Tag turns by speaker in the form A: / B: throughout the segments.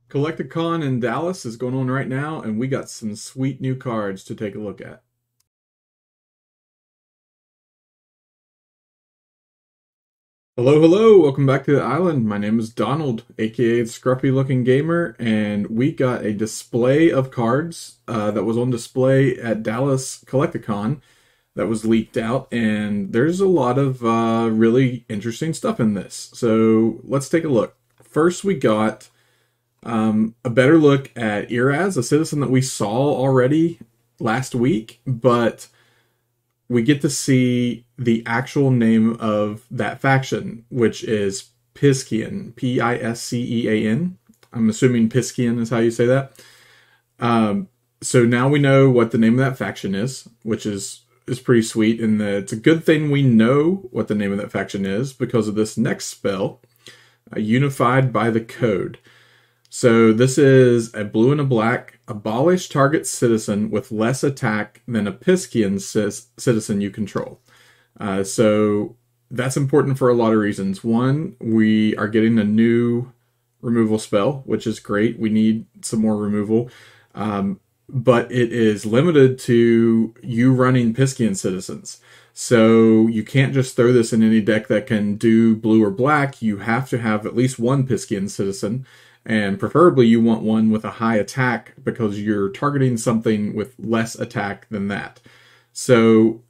A: Collecticon in Dallas is going on right now, and we got some sweet new cards to take a look at. Hello, hello, welcome back to the island. My name is Donald, aka Scruffy Looking Gamer, and we got a display of cards that was on display at Dallas Collecticon that was leaked out, and there's a lot of really interesting stuff in this. So let's take a look. First, we got a better look at Iraz, a citizen that we saw already last week, but we get to see the actual name of that faction, which is Piscean, Piscean. I'm assuming Piscean is how you say that. So now we know what the name of that faction is, which is pretty sweet. And it's a good thing we know what the name of that faction is because of this next spell, Unified by the Code. So this is a blue and a black, abolish target citizen with less attack than a Piscean citizen you control. So that's important for a lot of reasons. One, we are getting a new removal spell, which is great. We need some more removal. But it is limited to you running Piscean citizens. So you can't just throw this in any deck that can do blue or black. You have to have at least one Piscean citizen. And preferably you want one with a high attack because you're targeting something with less attack than that. So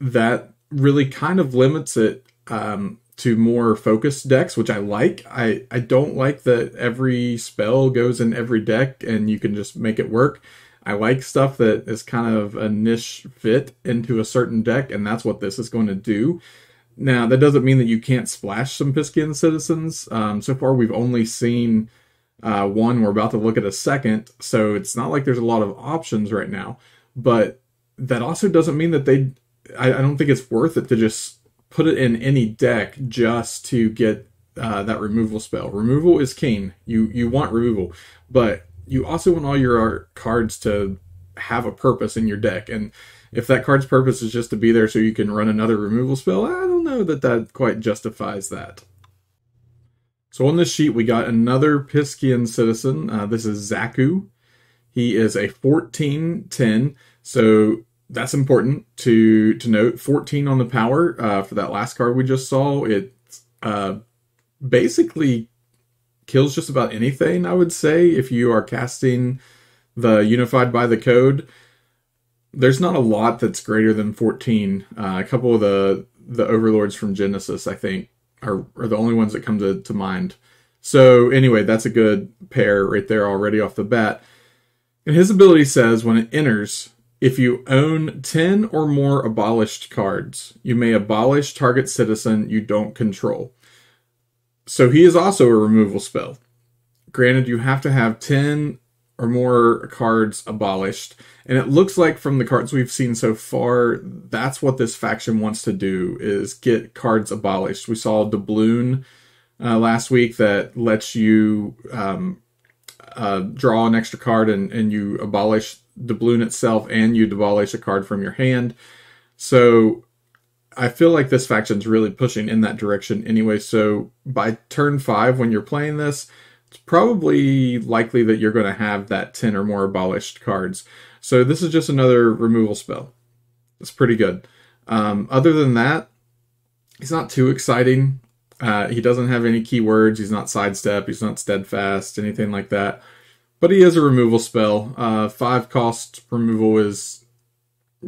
A: that really kind of limits it to more focused decks, which I like. I don't like that every spell goes in every deck and you can just make it work. I like stuff that is kind of a niche fit into a certain deck, and that's what this is going to do. Now, that doesn't mean that you can't splash some Piscean citizens. So far, we've only seen one. We're about to look at a second, so it's not like there's a lot of options right now. But that also doesn't mean that I don't think it's worth it to just put it in any deck just to get that removal spell. Removal is king. You want removal, but you also want all your cards to have a purpose in your deck. And if that card's purpose is just to be there so you can run another removal spell, I don't know that quite justifies that. So on this sheet, we got another Piscean citizen. This is Zaku. He is a 14/10, so that's important to note. 14 on the power for that last card we just saw. It basically kills just about anything, I would say, if you are casting the Unified by the Code. There's not a lot that's greater than 14. A couple of the Overlords from Genesis, I think, are the only ones that come to mind. So anyway, that's a good pair right there already off the bat. And his ability says when it enters, if you own 10 or more abolished cards, you may abolish target citizen you don't control. So he is also a removal spell. Granted, you have to have 10 or more cards abolished. And it looks like from the cards we've seen so far, that's what this faction wants to do, is get cards abolished. We saw Doubloon last week that lets you draw an extra card and you abolish Doubloon itself and you abolish a card from your hand. So I feel like this faction's really pushing in that direction anyway. So by turn 5, when you're playing this, it's probably likely that you're going to have that 10 or more abolished cards. So this is just another removal spell. It's pretty good. Other than that, he's not too exciting. He doesn't have any keywords. He's not sidestep. He's not steadfast, anything like that. But he is a removal spell. 5 cost removal is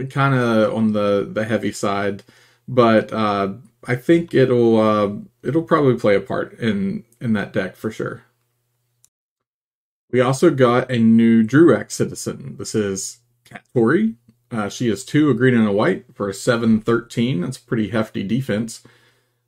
A: kind of on the heavy side. But I think it'll probably play a part in that deck for sure. We also got a new Druak citizen. This is Katori. She is 2, a green and a white for a 7/13. That's a pretty hefty defense.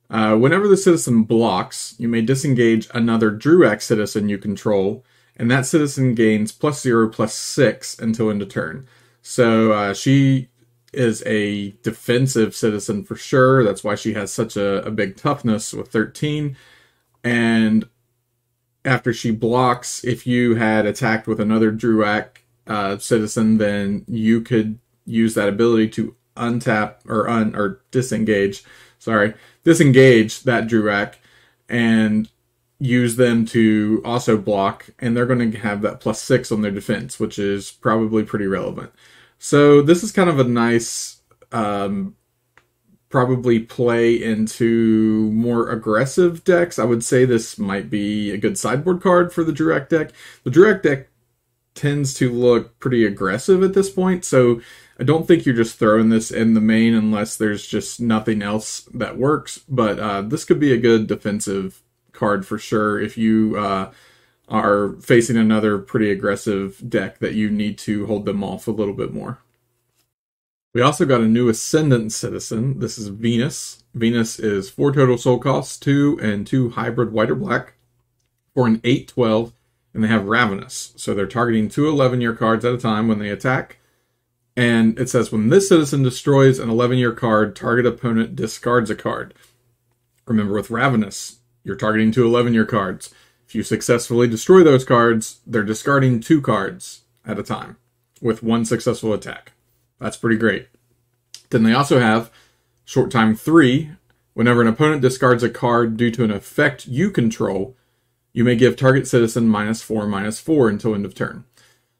A: Whenever the citizen blocks, you may disengage another Druak citizen you control, and that citizen gains +0/+6 until end of turn. So she is a defensive citizen for sure. That's why she has such a big toughness with 13. And after she blocks, if you had attacked with another Druak citizen, then you could use that ability to untap or disengage. Disengage that Druak, and use them to also block, and they're going to have that +6 on their defense, which is probably pretty relevant. So this is kind of a nice probably play into more aggressive decks. I would say this might be a good sideboard card for the Druid deck. The Druid deck tends to look pretty aggressive at this point, so I don't think you're just throwing this in the main unless there's just nothing else that works. But this could be a good defensive card for sure if you are facing another pretty aggressive deck that you need to hold them off a little bit more. We also got a new Ascendant Citizen. This is Venus. Venus is 4 total soul costs, 2 and 2 hybrid white or black for an 8/12, and they have Ravenous. So they're targeting 2 11-year cards at a time when they attack. And it says, when this citizen destroys an 11-year card, target opponent discards a card. Remember, with Ravenous, you're targeting 2 11-year cards. If you successfully destroy those cards, they're discarding 2 cards at a time with 1 successful attack. That's pretty great. Then they also have Short Time 3. Whenever an opponent discards a card due to an effect you control, you may give target citizen -4/-4 until end of turn.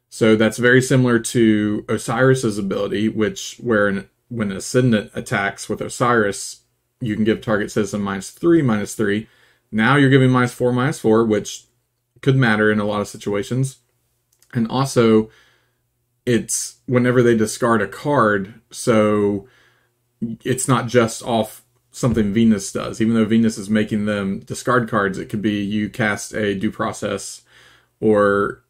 A: So that's very similar to Osiris's ability, when Ascendant attacks with Osiris, you can give target citizen -3/-3. Now you're giving -4/-4, which could matter in a lot of situations. And also, it's whenever they discard a card, so it's not just off something Venus does. Even though Venus is making them discard cards, it could be you cast a due process or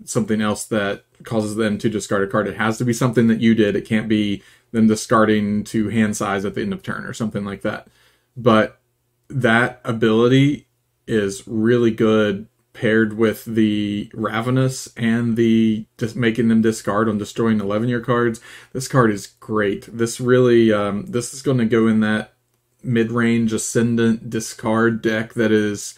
A: something else that causes them to discard a card. It has to be something that you did. It can't be them discarding to hand size at the end of turn or something like that. But that ability is really good paired with the Ravenous and the just making them discard on destroying 11-year cards. This card is great. This really, this is going to go in that mid-range Ascendant discard deck that is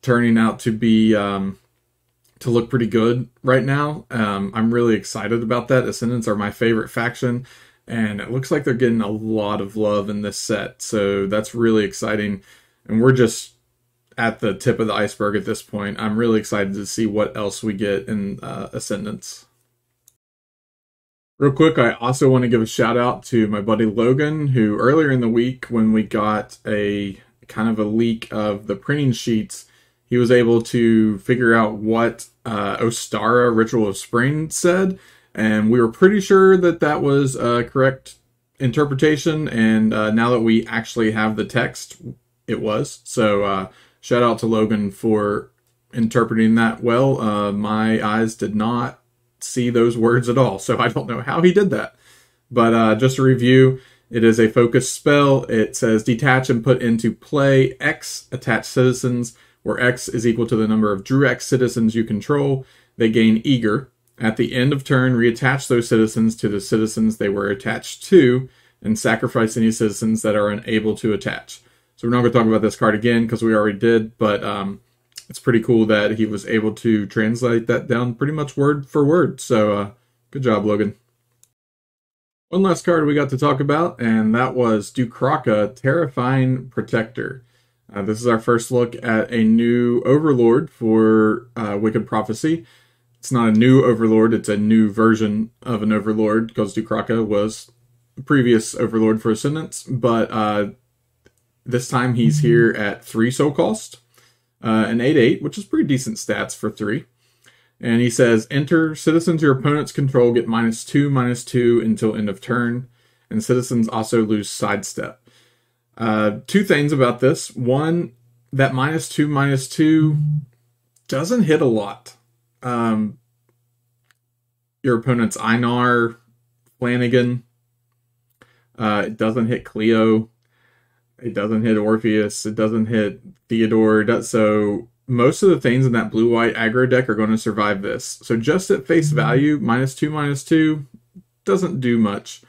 A: turning out to be, to look pretty good right now. I'm really excited about that. Ascendants are my favorite faction, and it looks like they're getting a lot of love in this set. So that's really exciting. And we're just at the tip of the iceberg at this point. I'm really excited to see what else we get in Ascendants. Real quick, I also want to give a shout out to my buddy Logan, who earlier in the week when we got a kind of a leak of the printing sheets, he was able to figure out what Ostara Ritual of Spring said, and we were pretty sure that that was a correct interpretation, and now that we actually have the text, it was. So shout out to Logan for interpreting that well. My eyes did not see those words at all, so I don't know how he did that. But just a review, it is a focus spell. It says detach and put into play X attached citizens, where X is equal to the number of Druid citizens you control. They gain Eager. At the end of turn, reattach those citizens to the citizens they were attached to, and sacrifice any citizens that are unable to attach. So we're not going to talk about this card again because we already did, but it's pretty cool that he was able to translate that down pretty much word for word. So good job, Logan. One last card we got to talk about, and that was Dukraka, Terrifying Protector. This is our first look at a new Overlord for Wicked Prophecy. It's not a new Overlord, it's a new version of an Overlord, because Dukraka was the previous Overlord for Ascendants, but this time he's here at 3 soul cost, an 8/8, which is pretty decent stats for 3. And he says, enter citizens your opponent's control get -2/-2 until end of turn, and citizens also lose sidestep. 2 things about this. One, that -2/-2 doesn't hit a lot. Your opponent's Einar, Flanagan. It doesn't hit Cleo. It doesn't hit Orpheus. It doesn't hit Theodore. So most of the things in that blue-white aggro deck are going to survive this. So just at face value, -2/-2 doesn't do much.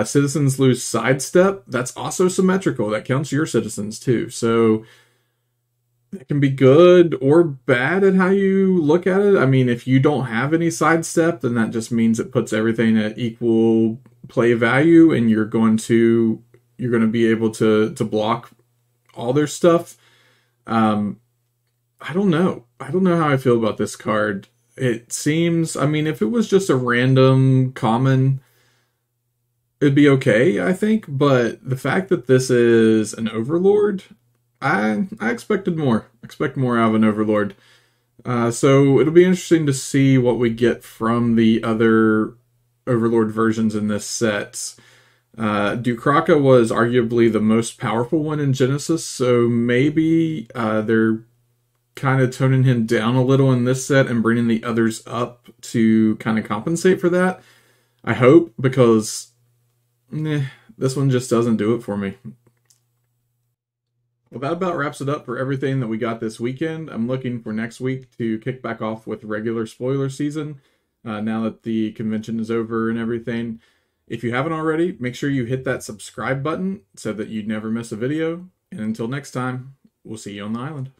A: Citizens lose sidestep. That's also symmetrical. That counts your citizens too. So it can be good or bad at how you look at it. I mean, if you don't have any sidestep, then that just means it puts everything at equal play value, and you're going to be able to block all their stuff. I don't know. I don't know how I feel about this card. It seems, I mean, if it was just a random common, it'd be okay, I think. But the fact that this is an Overlord, I expected more. Expect more out of an Overlord. So it'll be interesting to see what we get from the other Overlord versions in this set. Dukraka was arguably the most powerful one in Genesis, so maybe they're kind of toning him down a little in this set and bringing the others up to kind of compensate for that. I hope, because this one just doesn't do it for me. Well, that about wraps it up for everything that we got this weekend. I'm looking for next week to kick back off with regular spoiler season now that the convention is over and everything. If you haven't already, make sure you hit that subscribe button so that you never miss a video. And until next time, we'll see you on the island.